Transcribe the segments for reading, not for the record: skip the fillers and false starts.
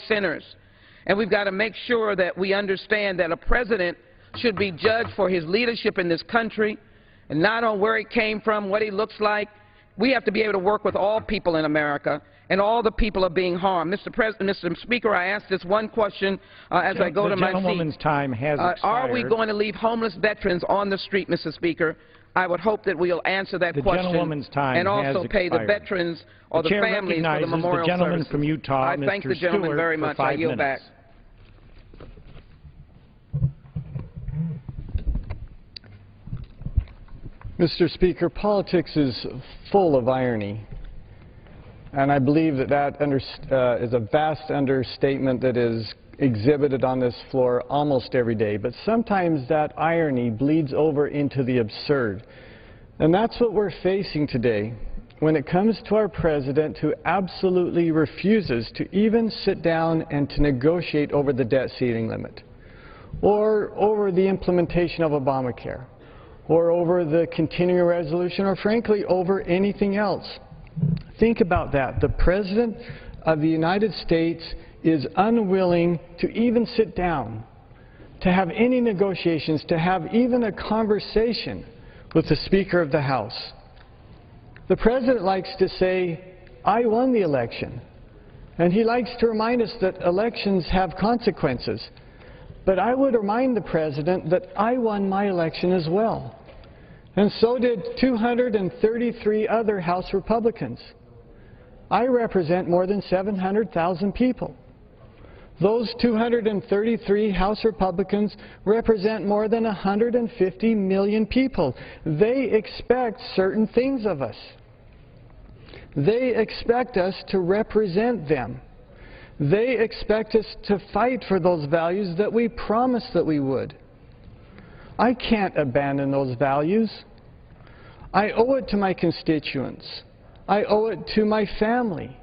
sinners. And we've got to make sure that we understand that a president should be judged for his leadership in this country and not on where he came from, what he looks like. We have to be able to work with all people in America, and all the people are being harmed. Mr. Speaker, I ask this one question as I go to my seat. The gentleman's time has expired. Are we going to leave homeless veterans on the street, Mr. Speaker? I would hope that we'll answer that question. The gentleman's time and also has pay expired. the veterans or the families for the memorial the gentleman services. From Utah, I thank the gentleman Stewart, very much. I yield back. Mr. Speaker, politics is full of irony, and I believe that is a vast understatement that is exhibited on this floor almost every day. But sometimes that irony bleeds over into the absurd, and that's what we're facing today when it comes to our president, who absolutely refuses to even sit down and to negotiate over the debt ceiling limit, or over the implementation of Obamacare, or over the continuing resolution, or frankly over anything else. Think about that. The President of the United States is unwilling to even sit down, to have any negotiations, to have even a conversation with the Speaker of the House. The President likes to say, I won the election. And he likes to remind us that elections have consequences. But I would remind the President that I won my election as well. And so did 233 other House Republicans. I represent more than 700,000 people. Those 233 House Republicans represent more than 150 million people. They expect certain things of us. They expect us to represent them. They expect us to fight for those values that we promised that we would. I can't abandon those values. I owe it to my constituents. I owe it to my family.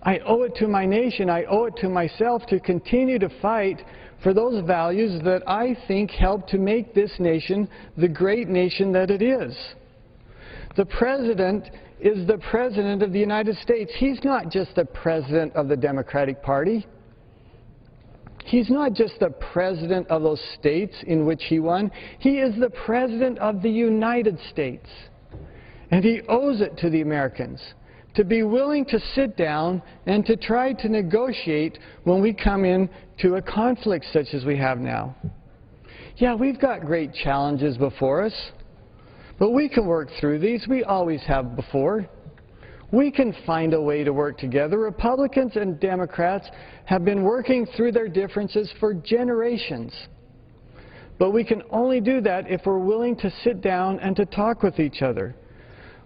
I owe it to my nation. I owe it to myself to continue to fight for those values that I think help to make this nation the great nation that it is. The President is the President of the United States. He's not just the President of the Democratic Party. He's not just the President of those states in which he won. He is the President of the United States. And he owes it to the Americans to be willing to sit down and to try to negotiate when we come into a conflict such as we have now. Yeah, we've got great challenges before us, but we can work through these. We always have before. We can find a way to work together. Republicans and Democrats have been working through their differences for generations. But we can only do that if we're willing to sit down and to talk with each other.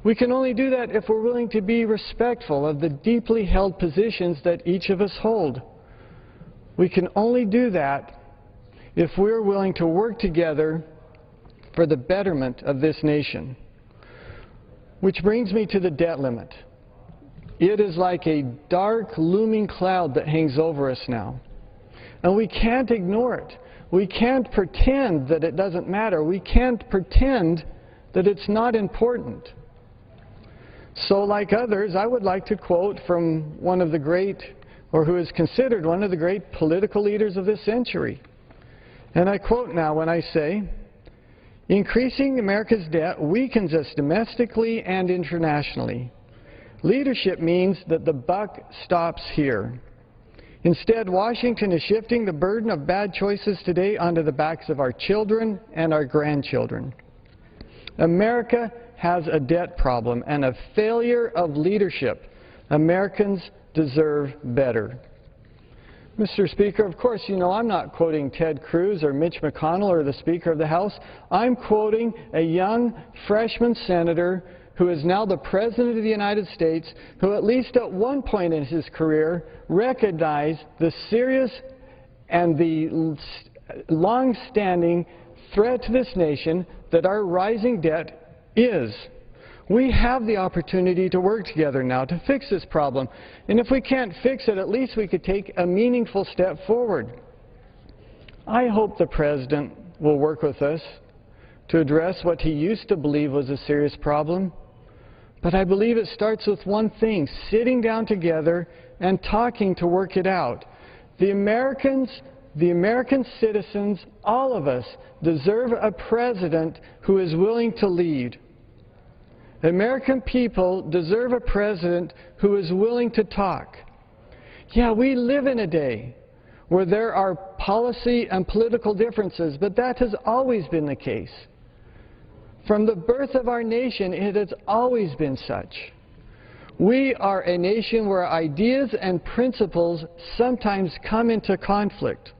We can only do that if we're willing to be respectful of the deeply held positions that each of us hold. We can only do that if we're willing to work together for the betterment of this nation. Which brings me to the debt limit. It is like a dark, looming cloud that hangs over us now. And we can't ignore it. We can't pretend that it doesn't matter. We can't pretend that it's not important. So like others, I would like to quote from one of the great, or who is considered one of the great political leaders of this century. And I quote now when I say, "Increasing America's debt weakens us domestically and internationally. Leadership means that the buck stops here. Instead, Washington is shifting the burden of bad choices today onto the backs of our children and our grandchildren. America has a debt problem and a failure of leadership. Americans deserve better." Mr. Speaker, of course, you know I'm not quoting Ted Cruz or Mitch McConnell or the Speaker of the House. I'm quoting a young freshman senator who is now the President of the United States, who at least at one point in his career recognized the serious and the long-standing threat to this nation that our rising debt is. We have the opportunity to work together now to fix this problem. And if we can't fix it, at least we could take a meaningful step forward. I hope the President will work with us to address what he used to believe was a serious problem. But I believe it starts with one thing: sitting down together and talking to work it out. The American citizens, all of us, deserve a president who is willing to lead. The American people deserve a president who is willing to talk. Yeah, we live in a day where there are policy and political differences, but that has always been the case. From the birth of our nation, it has always been such. We are a nation where ideas and principles sometimes come into conflict.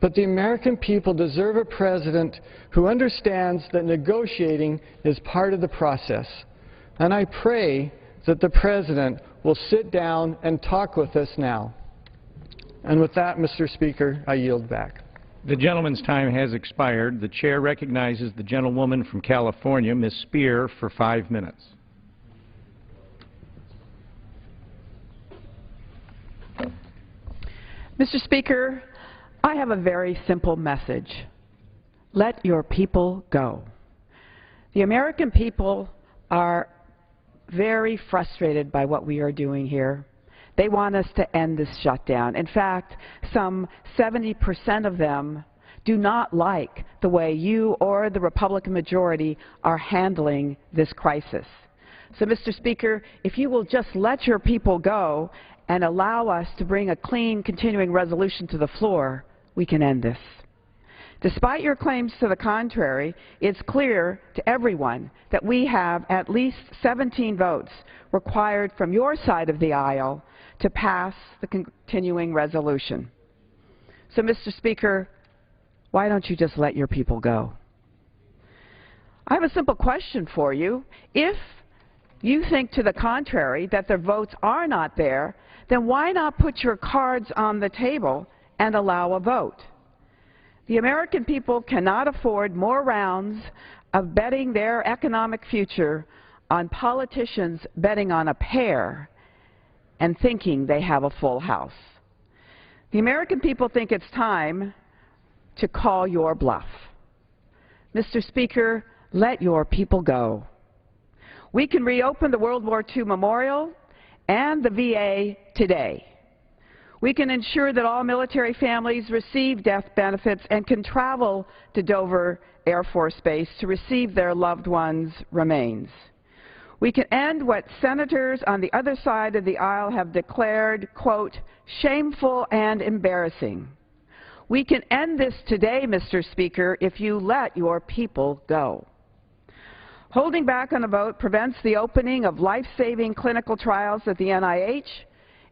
But the American people deserve a president who understands that negotiating is part of the process. And I pray that the president will sit down and talk with us now. And with that, Mr. Speaker, I yield back. The gentleman's time has expired. The chair recognizes the gentlewoman from California, Ms. Speer, for 5 minutes. Mr. Speaker, I have a very simple message. Let your people go. The American people are very frustrated by what we are doing here. They want us to end this shutdown. In fact, some 70% of them do not like the way you or the Republican majority are handling this crisis. So, Mr. Speaker, if you will just let your people go and allow us to bring a clean continuing resolution to the floor, we can end this. Despite your claims to the contrary, it's clear to everyone that we have at least 17 votes required from your side of the aisle to pass the continuing resolution. So, Mr. Speaker, why don't you just let your people go? I have a simple question for you. If you think to the contrary, that the votes are not there, then why not put your cards on the table and allow a vote? The American people cannot afford more rounds of betting their economic future on politicians betting on a pair and thinking they have a full house. The American people think it's time to call your bluff. Mr. Speaker, let your people go. We can reopen the World War II Memorial and the VA today. We can ensure that all military families receive death benefits and can travel to Dover Air Force Base to receive their loved ones' remains. We can end what senators on the other side of the aisle have declared, quote, shameful and embarrassing. We can end this today, Mr. Speaker, if you let your people go. Holding back on a vote prevents the opening of life-saving clinical trials at the NIH.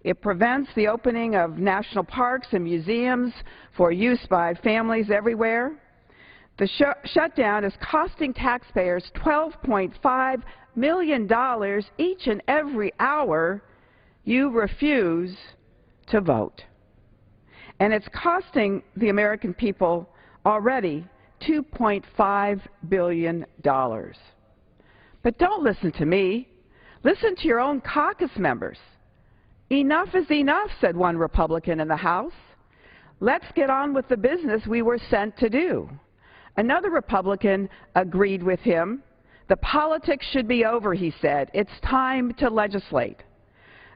It prevents the opening of national parks and museums for use by families everywhere. The shutdown is costing taxpayers $12.5 million each and every hour you refuse to vote. And it's costing the American people already $2.5 billion. But don't listen to me. Listen to your own caucus members. Enough is enough, said one Republican in the House. Let's get on with the business we were sent to do. Another Republican agreed with him. The politics should be over, he said. It's time to legislate.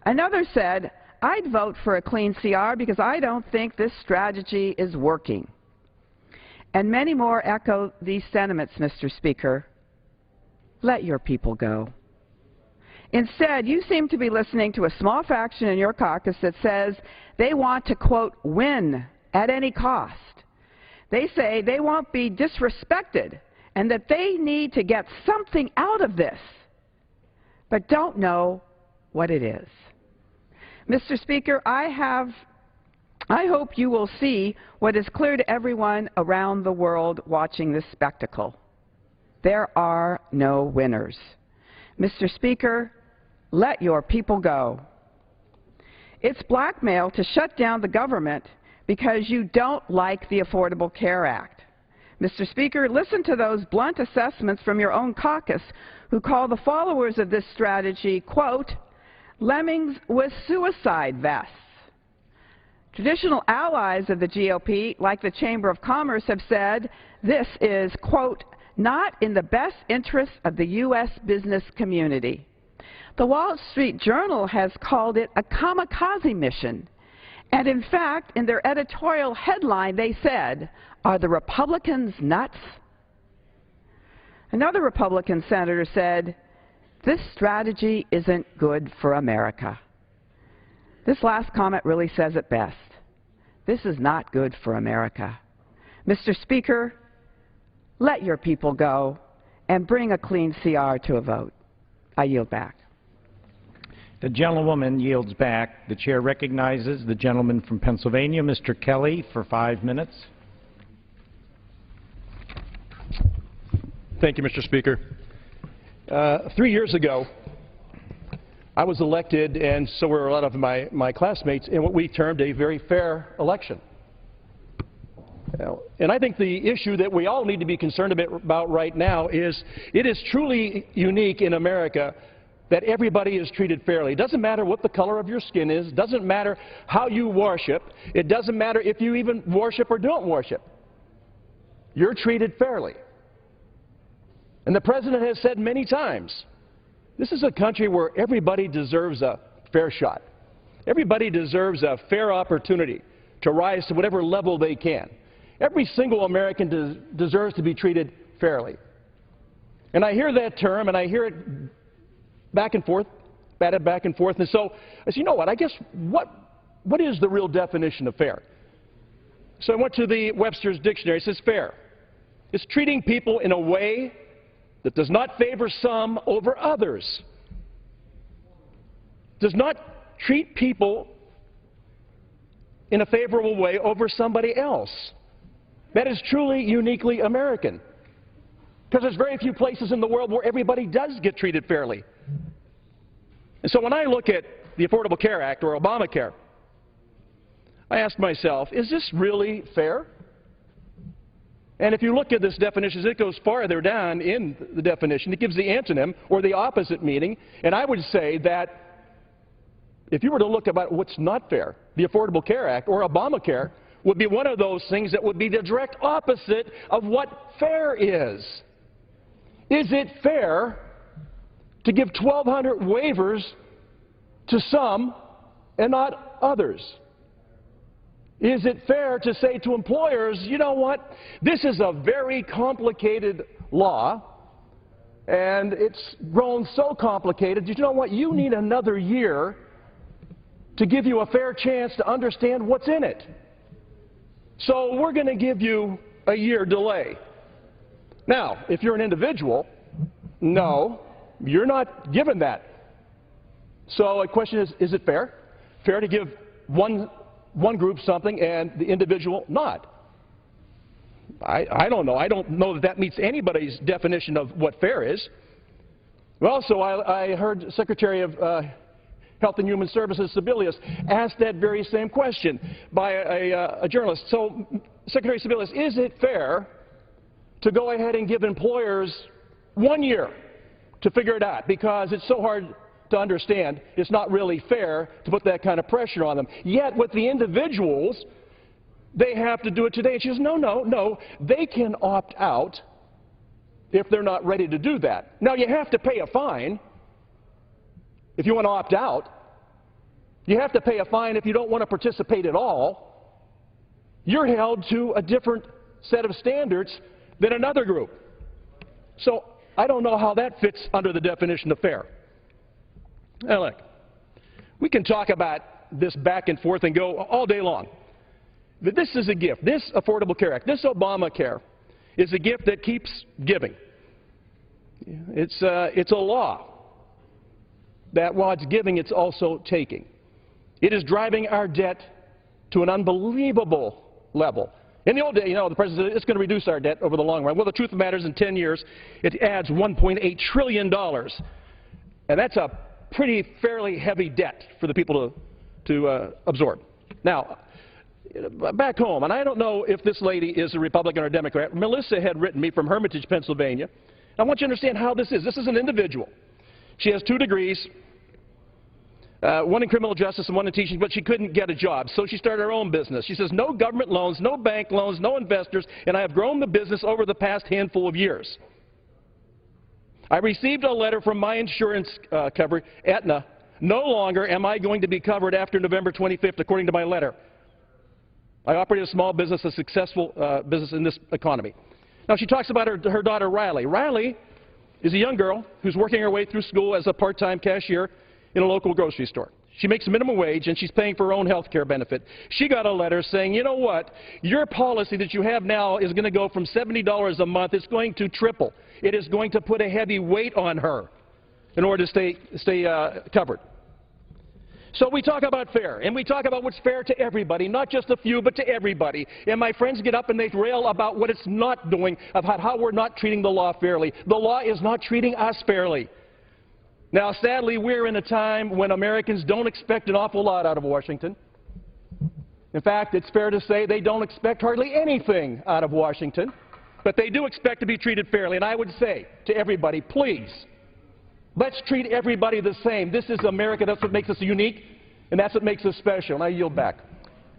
Another said, I'd vote for a clean CR because I don't think this strategy is working. And many more echo these sentiments, Mr. Speaker. Let your people go. Instead, you seem to be listening to a small faction in your caucus that says they want to, quote, win at any cost. They say they won't be disrespected and that they need to get something out of this, but don't know what it is. Mr. Speaker, I hope you will see what is clear to everyone around the world watching this spectacle. There are no winners. Mr. Speaker, let your people go. It's blackmail to shut down the government because you don't like the Affordable Care Act. Mr. Speaker, listen to those blunt assessments from your own caucus who call the followers of this strategy, quote, lemmings with suicide vests. Traditional allies of the GOP, like the Chamber of Commerce, have said this is, quote, not in the best interest of the U.S. business community. The Wall Street Journal has called it a kamikaze mission, And in fact, in their editorial headline, they said, "Are the Republicans nuts?" Another Republican senator said, "This strategy isn't good for America." This last comment really says it best. This is not good for America. Mr. Speaker, let your people go and bring a clean CR to a vote. I yield back. The gentlewoman yields back. The chair recognizes the gentleman from Pennsylvania, Mr. Kelly, for 5 minutes. Thank you, Mr. Speaker. 3 years ago, I was elected, and so were a lot of my classmates, in what we termed a very fair election. And I think the issue that we all need to be concerned about right now is it is truly unique in America that everybody is treated fairly. It doesn't matter what the color of your skin is. It doesn't matter how you worship. It doesn't matter if you even worship or don't worship. You're treated fairly. And the President has said many times, this is a country where everybody deserves a fair shot. Everybody deserves a fair opportunity to rise to whatever level they can. Every single American deserves to be treated fairly. And I hear that term, and I hear it back and forth, batted back and forth. And so I said, you know what, I guess what is the real definition of fair? So I went to the Webster's Dictionary. It says fair. It's treating people in a way that does not favor some over others. Does not treat people in a favorable way over somebody else. That is truly uniquely American. Because there's very few places in the world where everybody does get treated fairly. And so when I look at the Affordable Care Act, or Obamacare, I ask myself, is this really fair? And if you look at this definition, it goes farther down in the definition. It gives the antonym, or the opposite meaning. And I would say that if you were to look about what's not fair, the Affordable Care Act, or Obamacare, would be one of those things that would be the direct opposite of what fair is. Is it fair to give 1,200 waivers to some and not others? Is it fair to say to employers, you know what, this is a very complicated law, and it's grown so complicated, you know what, you need another year to give you a fair chance to understand what's in it. So we're going to give you a year delay. Now, if you're an individual, no, you're not given that. So the question is it fair? Fair to give one group something and the individual not? I don't know. I don't know that that meets anybody's definition of what fair is. Well, so I heard Secretary of Health and Human Services Sebelius asked that very same question by a journalist. So, Secretary Sebelius, is it fair to go ahead and give employers 1 year to figure it out? Because it's so hard to understand, it's not really fair to put that kind of pressure on them. Yet, with the individuals, they have to do it today. And she says, no, they can opt out if they're not ready to do that. Now, you have to pay a fine. If you want to opt out, you have to pay a fine if you don't want to participate at all. You're held to a different set of standards than another group. So I don't know how that fits under the definition of fair. Now look, we can talk about this back and forth and go all day long. But this is a gift. This Affordable Care Act, this Obamacare, is a gift that keeps giving. It's a law that while it's giving, it's also taking. It is driving our debt to an unbelievable level. In the old day, you know, the President said it's going to reduce our debt over the long run. Well, the truth of the matter is in 10 years, it adds $1.8 trillion. And that's a pretty fairly heavy debt for the people to absorb. Now, back home, and I don't know if this lady is a Republican or a Democrat, Melissa had written me from Hermitage, Pennsylvania. I want you to understand how this is. This is an individual. She has 2 degrees, one in criminal justice and one in teaching, but she couldn't get a job, so she started her own business. She says, no government loans, no bank loans, no investors, and I have grown the business over the past handful of years. I received a letter from my insurance cover, Aetna, No longer am I going to be covered after November 25th, according to my letter. I operate a small business, a successful business in this economy. Now, she talks about her daughter, Riley. Riley is a young girl who's working her way through school as a part-time cashier in a local grocery store. She makes minimum wage, and she's paying for her own health care benefit. She got a letter saying, you know what, your policy that you have now is going to go from $70 a month. It's going to triple. It is going to put a heavy weight on her in order to stay covered. So we talk about fair, and we talk about what's fair to everybody, not just a few, but to everybody. And my friends get up and they rail about what it's not doing, about how we're not treating the law fairly. The law is not treating us fairly. Now, sadly, we're in a time when Americans don't expect an awful lot out of Washington. In fact, it's fair to say they don't expect hardly anything out of Washington, but they do expect to be treated fairly. And I would say to everybody, please, let's treat everybody the same. This is America. That's what makes us unique, and that's what makes us special. And I yield back.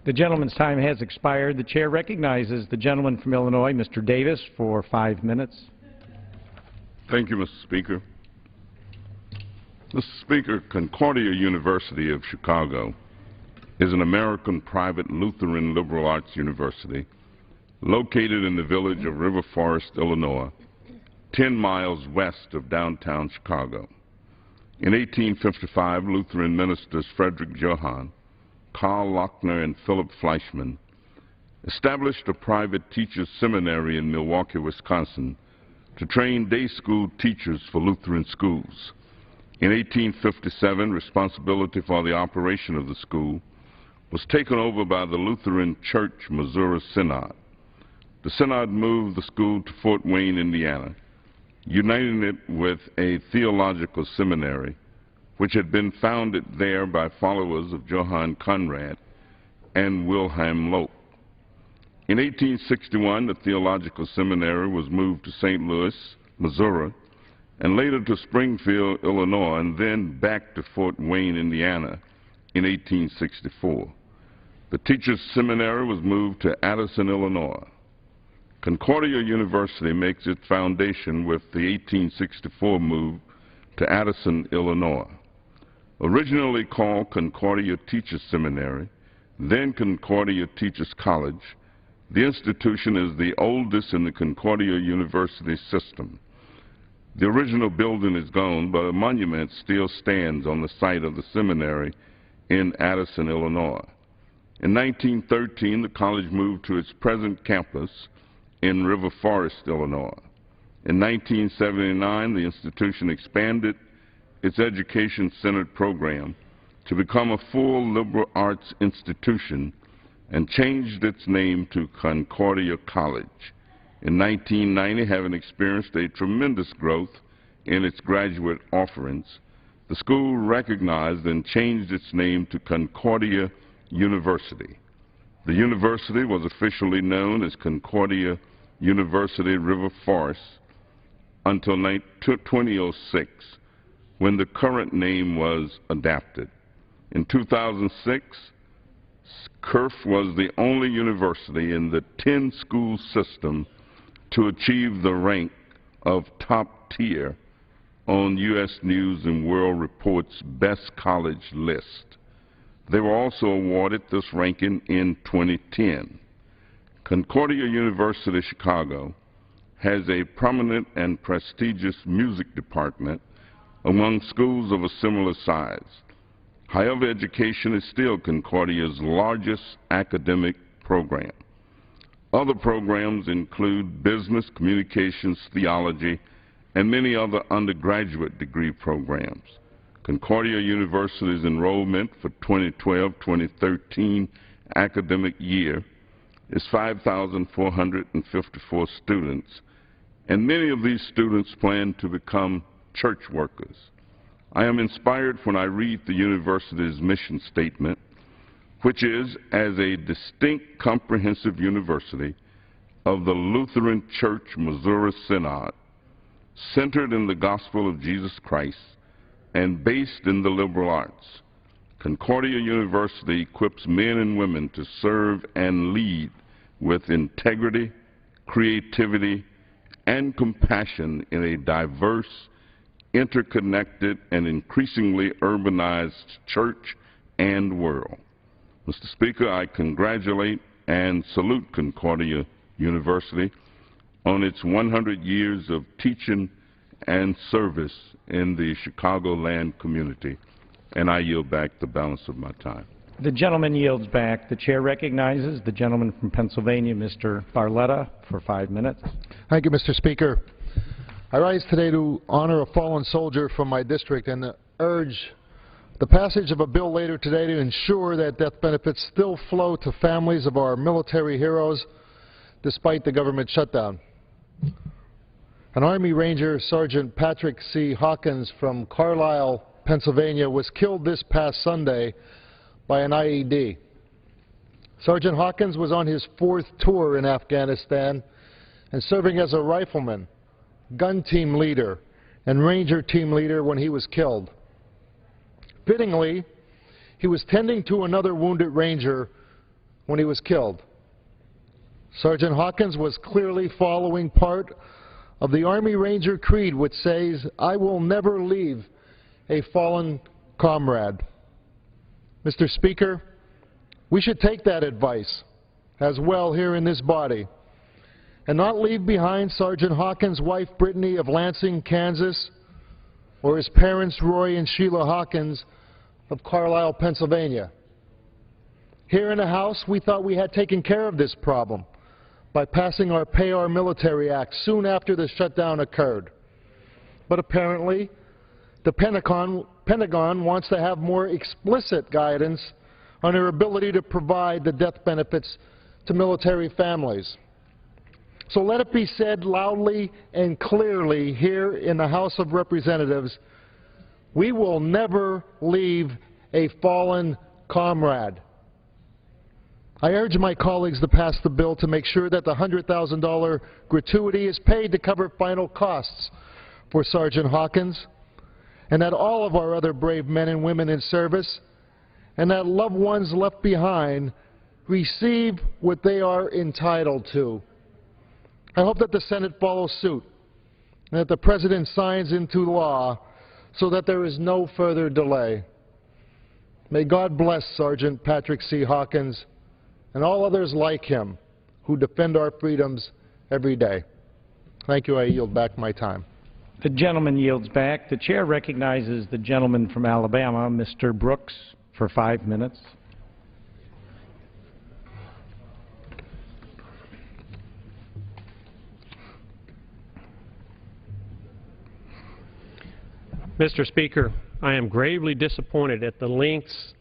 The gentleman's time has expired. The chair recognizes the gentleman from Illinois, Mr. Davis, for 5 minutes. Thank you, Mr. Speaker. Mr. Speaker, Concordia University of Chicago is an American private Lutheran liberal arts university located in the village of River Forest, Illinois, 10 miles west of downtown Chicago. In 1855, Lutheran ministers Frederick Johann, Karl Lochner, and Philip Fleischmann established a private teachers' seminary in Milwaukee, Wisconsin, to train day school teachers for Lutheran schools. In 1857, responsibility for the operation of the school was taken over by the Lutheran Church Missouri Synod. The Synod moved the school to Fort Wayne, Indiana, uniting it with a theological seminary, which had been founded there by followers of Johann Conrad and Wilhelm Loeb. In 1861, the theological seminary was moved to St. Louis, Missouri, and later to Springfield, Illinois, and then back to Fort Wayne, Indiana in 1864. The Teachers Seminary was moved to Addison, Illinois. Concordia University makes its foundation with the 1864 move to Addison, Illinois. Originally called Concordia Teachers Seminary, then Concordia Teachers College, the institution is the oldest in the Concordia University system. The original building is gone, but a monument still stands on the site of the seminary in Addison, Illinois. In 1913, the college moved to its present campus in River Forest, Illinois. In 1979, the institution expanded its education-centered program to become a full liberal arts institution and changed its name to Concordia College. In 1990, having experienced a tremendous growth in its graduate offerings, the school recognized and changed its name to Concordia University. The university was officially known as Concordia University River Forest until 2006, when the current name was adapted. In 2006, CURF was the only university in the 10-school system to achieve the rank of top tier on U.S. News and World Report's Best College list. They were also awarded this ranking in 2010. Concordia University Chicago has a prominent and prestigious music department among schools of a similar size. However, education is still Concordia's largest academic program. Other programs include business, communications, theology, and many other undergraduate degree programs. Concordia University's enrollment for 2012-2013 academic year is 5,454 students, and many of these students plan to become church workers. I am inspired when I read the university's mission statement, which is, as a distinct comprehensive university of the Lutheran Church Missouri Synod, centered in the gospel of Jesus Christ and based in the liberal arts. Concordia University equips men and women to serve and lead with integrity, creativity, and compassion in a diverse, interconnected and increasingly urbanized church and world. Mr. Speaker, I congratulate and salute Concordia University on its 100 years of teaching and service in the Chicagoland community, and I yield back the balance of my time. The gentleman yields back. The chair recognizes the gentleman from Pennsylvania, Mr. Barletta, for 5 minutes. Thank you, Mr. Speaker. I rise today to honor a fallen soldier from my district and urge the passage of a bill later today to ensure that death benefits still flow to families of our military heroes despite the government shutdown. An Army Ranger, Sergeant Patrick C. Hawkins from Carlisle, Pennsylvania, was killed this past Sunday by an IED. Sergeant Hawkins was on his 4th tour in Afghanistan and serving as a rifleman, gun team leader, and ranger team leader when he was killed. Fittingly, he was tending to another wounded ranger when he was killed. Sergeant Hawkins was clearly following part of the Army Ranger Creed, which says, "I will never leave a fallen comrade." Mr. Speaker, we should take that advice as well here in this body and not leave behind Sergeant Hawkins' wife, Brittany, of Lansing, Kansas, or his parents, Roy and Sheila Hawkins, of Carlisle, Pennsylvania. Here in the House, we thought we had taken care of this problem by passing our Pay Our Military Act soon after the shutdown occurred. But apparently, the Pentagon wants to have more explicit guidance on their ability to provide the death benefits to military families. So let it be said loudly and clearly here in the House of Representatives, we will never leave a fallen comrade. I urge my colleagues to pass the bill to make sure that the $100,000 gratuity is paid to cover final costs for Sergeant Hawkins, and that all of our other brave men and women in service and that loved ones left behind receive what they are entitled to. I hope that the Senate follows suit and that the President signs into law so that there is no further delay. May God bless Sergeant Patrick C. Hawkins and all others like him who defend our freedoms every day. Thank you. I yield back my time. The gentleman yields back. The chair recognizes the gentleman from Alabama, Mr. Brooks, for 5 minutes. Mr. Speaker, I am gravely disappointed at the lengths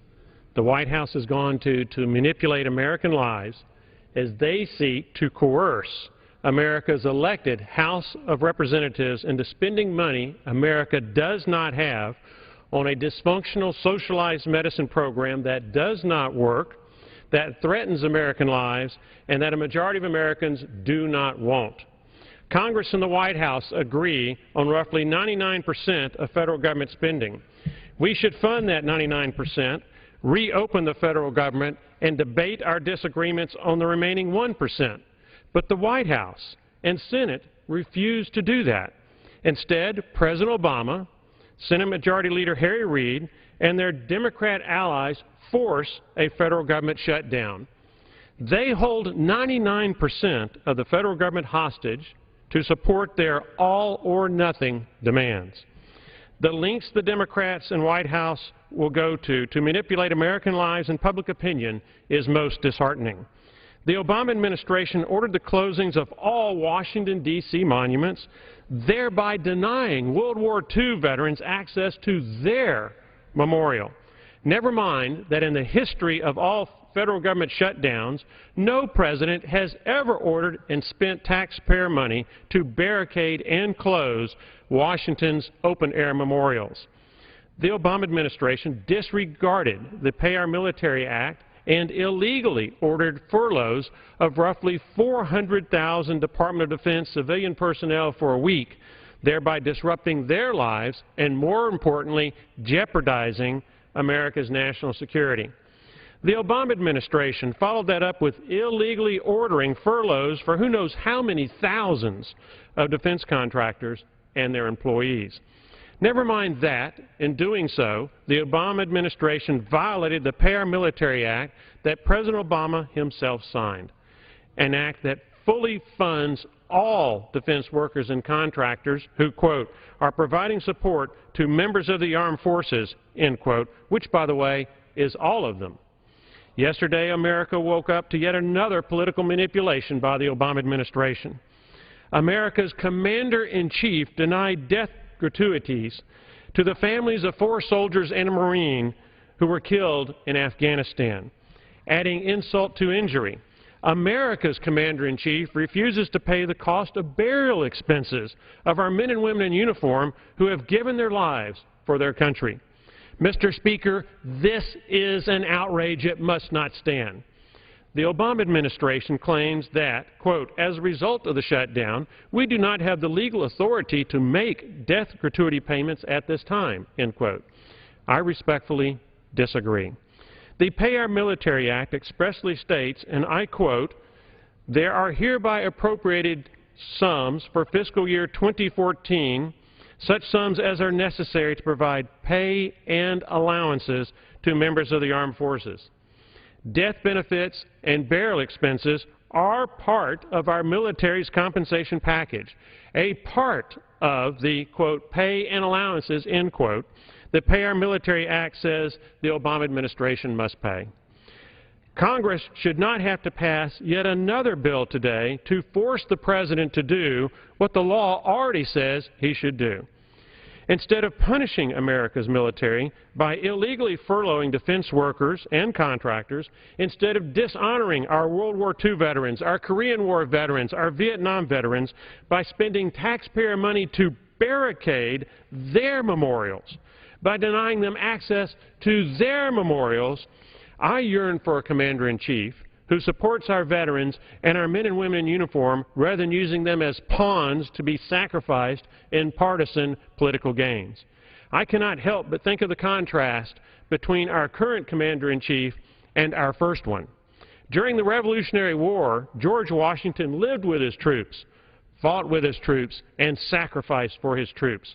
the White House has gone to manipulate American lives as they seek to coerce America's elected House of Representatives into spending money America does not have on a dysfunctional socialized medicine program that does not work, that threatens American lives, and that a majority of Americans do not want. Congress and the White House agree on roughly 99% of federal government spending. We should fund that 99%, reopen the federal government, and debate our disagreements on the remaining 1%. But the White House and Senate refuse to do that. Instead, President Obama, Senate Majority Leader Harry Reid, and their Democrat allies force a federal government shutdown. They hold 99% of the federal government hostage to support their all-or-nothing demands. The lengths the Democrats and White House will go to manipulate American lives and public opinion is most disheartening. The Obama administration ordered the closings of all Washington, D.C. monuments, thereby denying World War II veterans access to their memorial. Never mind that in the history of all federal government shutdowns, no president has ever ordered and spent taxpayer money to barricade and close Washington's open-air memorials. The Obama administration disregarded the Pay Our Military Act and illegally ordered furloughs of roughly 400,000 Department of Defense civilian personnel for a week, thereby disrupting their lives and, more importantly, jeopardizing America's national security. The Obama administration followed that up with illegally ordering furloughs for who knows how many thousands of defense contractors and their employees. Never mind that, in doing so, the Obama administration violated the Pay Our Military Act that President Obama himself signed, an act that fully funds all defense workers and contractors who, quote, are providing support to members of the armed forces, end quote, which, by the way, is all of them. Yesterday, America woke up to yet another political manipulation by the Obama administration. America's commander-in-chief denied death gratuities to the families of 4 soldiers and a Marine who were killed in Afghanistan, adding insult to injury. America's commander-in-chief refuses to pay the cost of burial expenses of our men and women in uniform who have given their lives for their country. Mr. Speaker, this is an outrage it must not stand. The Obama administration claims that, quote, as a result of the shutdown, we do not have the legal authority to make death gratuity payments at this time, end quote. I respectfully disagree. The Pay Our Military Act expressly states, and I quote, there are hereby appropriated sums for fiscal year 2014, such sums as are necessary to provide pay and allowances to members of the armed forces. Death benefits and burial expenses are part of our military's compensation package, a part of the, quote, pay and allowances, end quote, the Pay Our Military Act says the Obama administration must pay. Congress should not have to pass yet another bill today to force the President to do what the law already says he should do. Instead of punishing America's military by illegally furloughing defense workers and contractors, instead of dishonoring our World War II veterans, our Korean War veterans, our Vietnam veterans, by spending taxpayer money to barricade their memorials, by denying them access to their memorials, I yearn for a commander-in-chief who supports our veterans and our men and women in uniform rather than using them as pawns to be sacrificed in partisan political gains. I cannot help but think of the contrast between our current commander-in-chief and our first one. During the Revolutionary War, George Washington lived with his troops, fought with his troops, and sacrificed for his troops.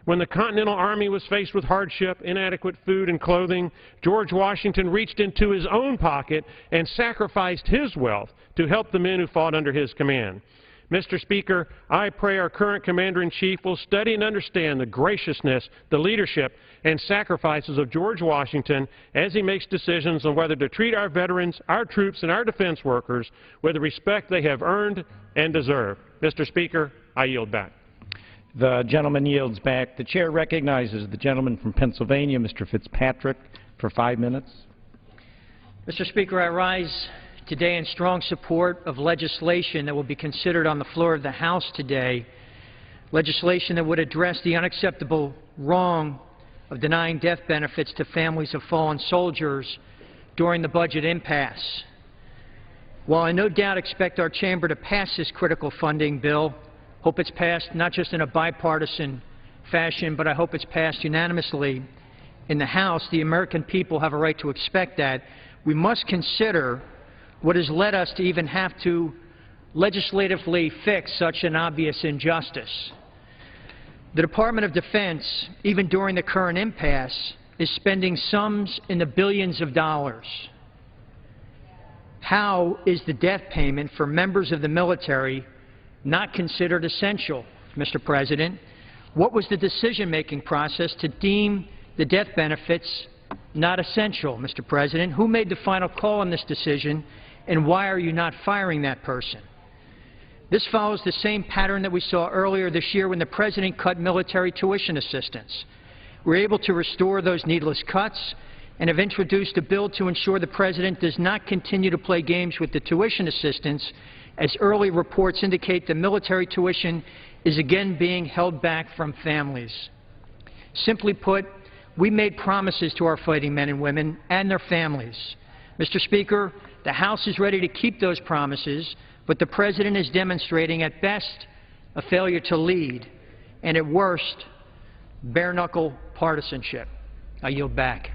When the Continental Army was faced with hardship, inadequate food and clothing, George Washington reached into his own pocket and sacrificed his wealth to help the men who fought under his command. Mr. Speaker, I pray our current Commander-in-Chief will study and understand the graciousness, the leadership, and sacrifices of George Washington as he makes decisions on whether to treat our veterans, our troops, and our defense workers with the respect they have earned and deserve. Mr. Speaker, I yield back. The gentleman yields back. The chair recognizes the gentleman from Pennsylvania, Mr. Fitzpatrick, for 5 minutes. Mr. Speaker, I rise today in strong support of legislation that will be considered on the floor of the House today, legislation that would address the unacceptable wrong of denying death benefits to families of fallen soldiers during the budget impasse. While I no doubt expect our chamber to pass this critical funding bill, hope it's passed not just in a bipartisan fashion, but I hope it's passed unanimously in the House. The American people have a right to expect that. We must consider what has led us to even have to legislatively fix such an obvious injustice. The Department of Defense, even during the current impasse, is spending sums in the billions of dollars. How is the death payment for members of the military not considered essential, Mr. President? What was the decision-making process to deem the death benefits not essential, Mr. President? Who made the final call on this decision, and why are you not firing that person? This follows the same pattern that we saw earlier this year when the President cut military tuition assistance. We're able to restore those needless cuts and have introduced a bill to ensure the President does not continue to play games with the tuition assistance, as early reports indicate the military tuition is again being held back from families. Simply put, we made promises to our fighting men and women and their families. Mr. Speaker, the House is ready to keep those promises, but the President is demonstrating at best a failure to lead, and at worst, bare-knuckle partisanship. I yield back.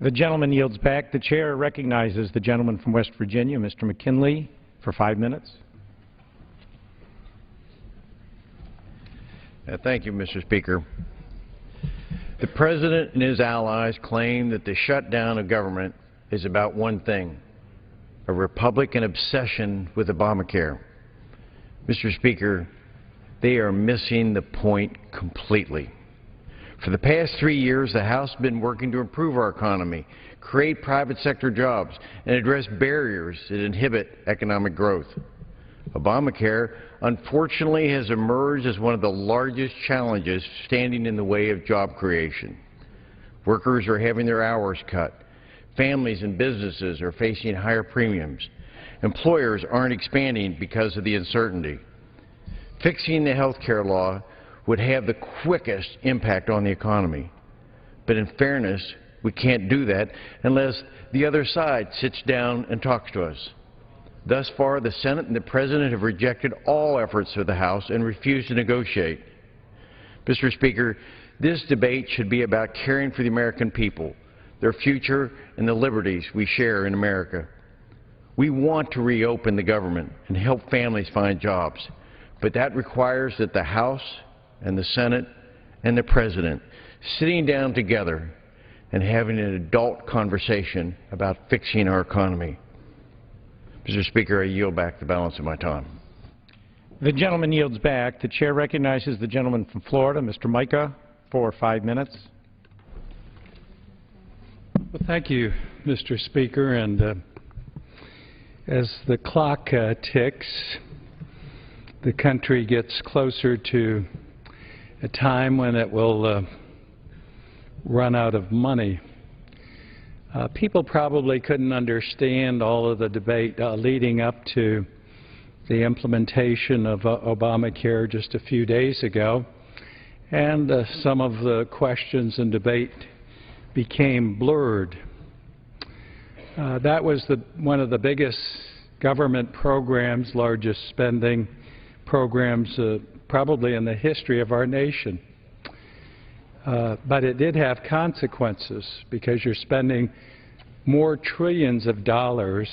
The gentleman yields back. The chair recognizes the gentleman from West Virginia, Mr. McKinley, for 5 minutes. Thank you, Mr. Speaker. The President and his allies claim that the shutdown of government is about one thing, a Republican obsession with Obamacare. Mr. Speaker, they are missing the point completely. For the past 3 years, the House has been working to improve our economy, create private sector jobs, and address barriers that inhibit economic growth. Obamacare, unfortunately, has emerged as one of the largest challenges standing in the way of job creation. Workers are having their hours cut. Families and businesses are facing higher premiums. Employers aren't expanding because of the uncertainty. Fixing the health care law would have the quickest impact on the economy. But in fairness, we can't do that unless the other side sits down and talks to us. Thus far, the Senate and the President have rejected all efforts of the House and refused to negotiate. Mr. Speaker, this debate should be about caring for the American people, their future, and the liberties we share in America. We want to reopen the government and help families find jobs, but that requires that the House and the Senate and the President sitting down together and having an adult conversation about fixing our economy. Mr. Speaker, I yield back the balance of my time. The gentleman yields back. The chair recognizes the gentleman from Florida, Mr. Mica, for 5 minutes. Well, thank you, Mr. Speaker. And as the clock ticks, the country gets closer to a time when it will run out of money. People probably couldn't understand all of the debate leading up to the implementation of Obamacare just a few days ago, and some of the questions and debate became blurred. That was one of the biggest government programs, largest spending programs probably in the history of our nation. But it did have consequences because you're spending more trillions of dollars,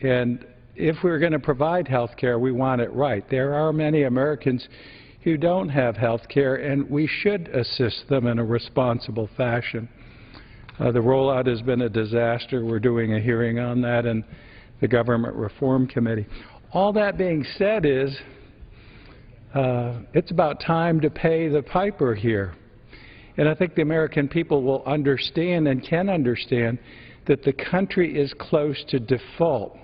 and if we're going to provide health care, we want it right. There are many Americans who don't have health care, and we should assist them in a responsible fashion. The rollout has been a disaster. We're doing a hearing on that in the Government Reform Committee. All that being said is, it's about time to pay the piper here. And I think the American people will understand and can understand that the country is close to default.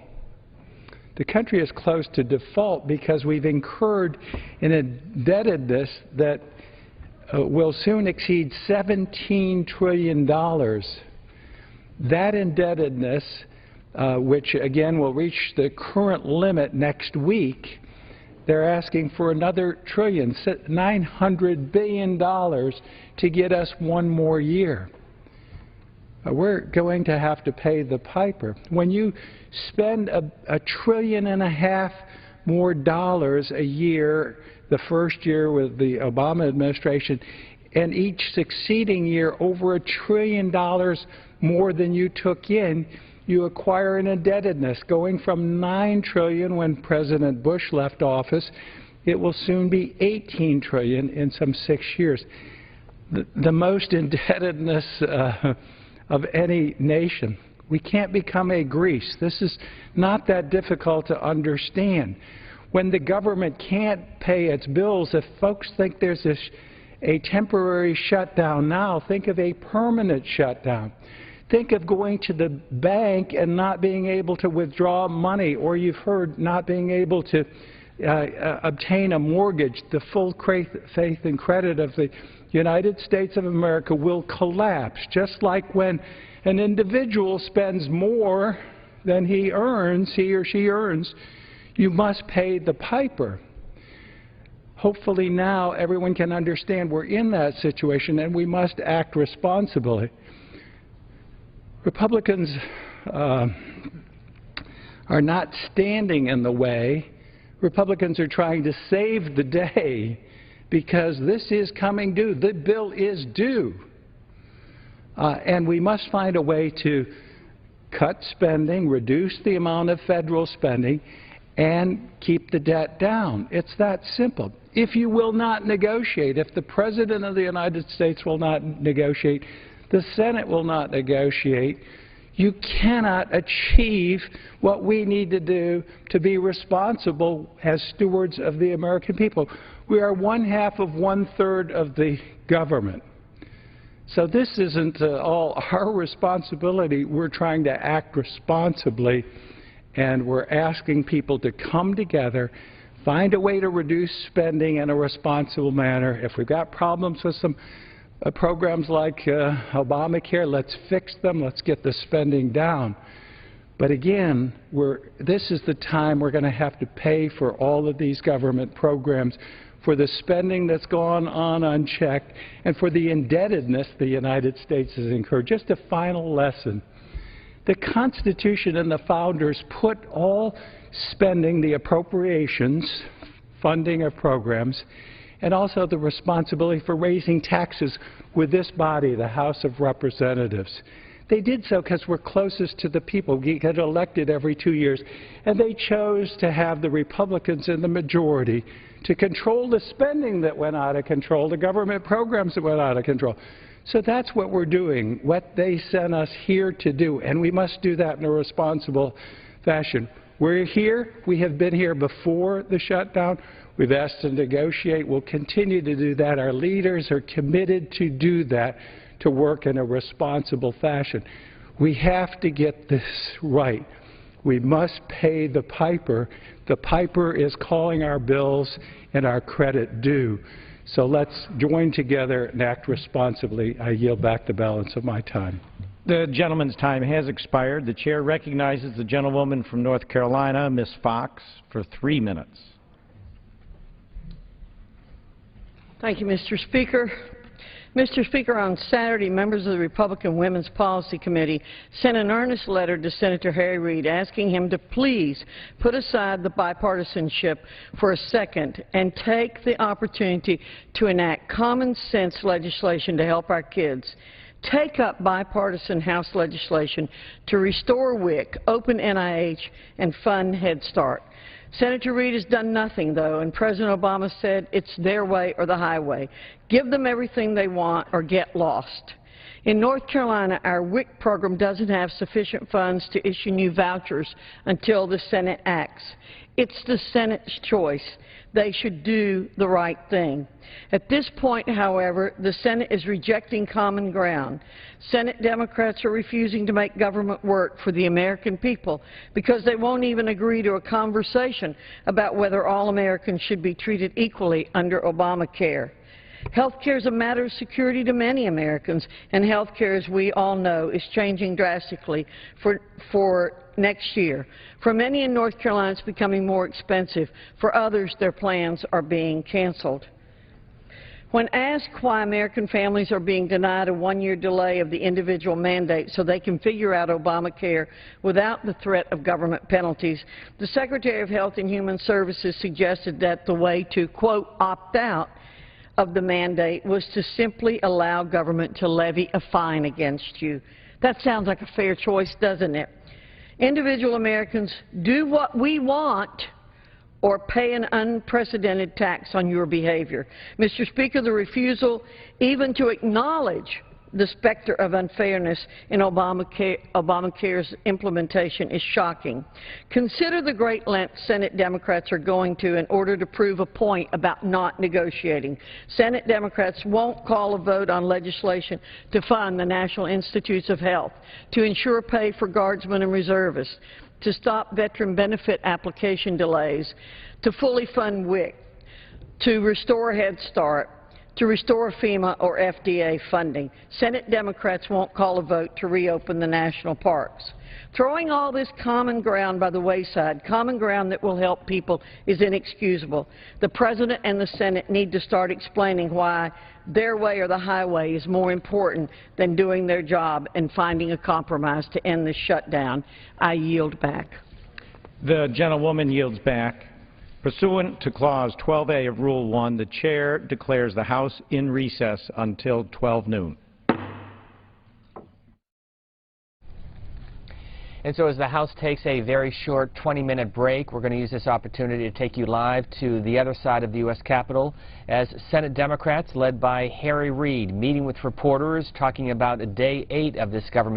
The country is close to default because we've incurred an indebtedness that will soon exceed $17 trillion. That indebtedness, which again will reach the current limit next week, they're asking for another trillion, $900 billion to get us one more year. We're going to have to pay the piper. When you spend $1.5 trillion more dollars a year, the first year with the Obama administration, and each succeeding year over $1 trillion more than you took in, you acquire an indebtedness going from $9 trillion when President Bush left office. It will soon be $18 trillion in some 6 years. The most indebtedness of any nation. We can't become a Greece. This is not that difficult to understand. When the government can't pay its bills, if folks think there's a temporary shutdown now, think of a permanent shutdown. Think of going to the bank and not being able to withdraw money, or you've heard not being able to obtain a mortgage. The full faith and credit of the United States of America will collapse, just like when an individual spends more than he or she earns, you must pay the piper. Hopefully now everyone can understand we're in that situation and we must act responsibly. Republicans are not standing in the way. Republicans are trying to save the day because this is coming due. The bill is due. And we must find a way to cut spending, reduce the amount of federal spending, and keep the debt down. It's that simple. If you will not negotiate, if the President of the United States will not negotiate, the Senate will not negotiate, you cannot achieve what we need to do to be responsible as stewards of the American people. We are 1/2 of 1/3 of the government. So this isn't all our responsibility. We're trying to act responsibly, and we're asking people to come together, find a way to reduce spending in a responsible manner. If we've got problems with some programs like Obamacare, let's fix them, let's get the spending down. But again, this is the time we're going to have to pay for all of these government programs, for the spending that's gone on unchecked, and for the indebtedness the United States has incurred. Just a final lesson. The Constitution and the Founders put all spending, the appropriations, funding of programs, and also the responsibility for raising taxes with this body, the House of Representatives. They did so because we're closest to the people. We get elected every 2 years, and they chose to have the Republicans in the majority to control the spending that went out of control, the government programs that went out of control. So that's what we're doing, what they sent us here to do, and we must do that in a responsible fashion. We're here. We have been here before the shutdown. We've asked to negotiate. We'll continue to do that. Our leaders are committed to do that, to work in a responsible fashion. We have to get this right. We must pay the piper. The piper is calling our bills and our credit due. So let's join together and act responsibly. I yield back the balance of my time. The gentleman's time has expired. The chair recognizes the gentlewoman from North Carolina, Ms. Fox, for 3 minutes. Thank you, Mr. Speaker. Mr. Speaker, on Saturday, members of the Republican Women's Policy Committee sent an earnest letter to Senator Harry Reid asking him to please put aside the bipartisanship for a second and take the opportunity to enact common sense legislation to help our kids. Take up bipartisan House legislation to restore WIC, open NIH, and fund Head Start. Senator Reid has done nothing, though, and President Obama said it's their way or the highway. Give them everything they want or get lost. In North Carolina, our WIC program doesn't have sufficient funds to issue new vouchers until the Senate acts. It's the Senate's choice. They should do the right thing. At this point, however, the Senate is rejecting common ground. Senate Democrats are refusing to make government work for the American people because they won't even agree to a conversation about whether all Americans should be treated equally under Obamacare. Health care is a matter of security to many Americans, and health care, as we all know, is changing drastically for next year. For many in North Carolina, it's becoming more expensive. For others, their plans are being canceled. When asked why American families are being denied a one-year delay of the individual mandate so they can figure out Obamacare without the threat of government penalties, the Secretary of Health and Human Services suggested that the way to, quote, opt out of the mandate was to simply allow government to levy a fine against you. That sounds like a fair choice, doesn't it? Individual Americans, do what we want or pay an unprecedented tax on your behavior. Mr. Speaker, the refusal even to acknowledge the specter of unfairness in Obamacare's implementation is shocking. Consider the great lengths Senate Democrats are going to in order to prove a point about not negotiating. Senate Democrats won't call a vote on legislation to fund the National Institutes of Health, to ensure pay for guardsmen and reservists, to stop veteran benefit application delays, to fully fund WIC, to restore Head Start, to restore FEMA or FDA funding. Senate Democrats won't call a vote to reopen the national parks. Throwing all this common ground by the wayside, common ground that will help people, is inexcusable. The President and the Senate need to start explaining why their way or the highway is more important than doing their job and finding a compromise to end this shutdown. I yield back. The gentlewoman yields back. Pursuant to Clause 12A of Rule 1, the Chair declares the House in recess until 12 noon. And so as the House takes a very short 20-minute break, we're going to use this opportunity to take you live to the other side of the U.S. Capitol as Senate Democrats, led by Harry Reid, meeting with reporters, talking about day 8 of this government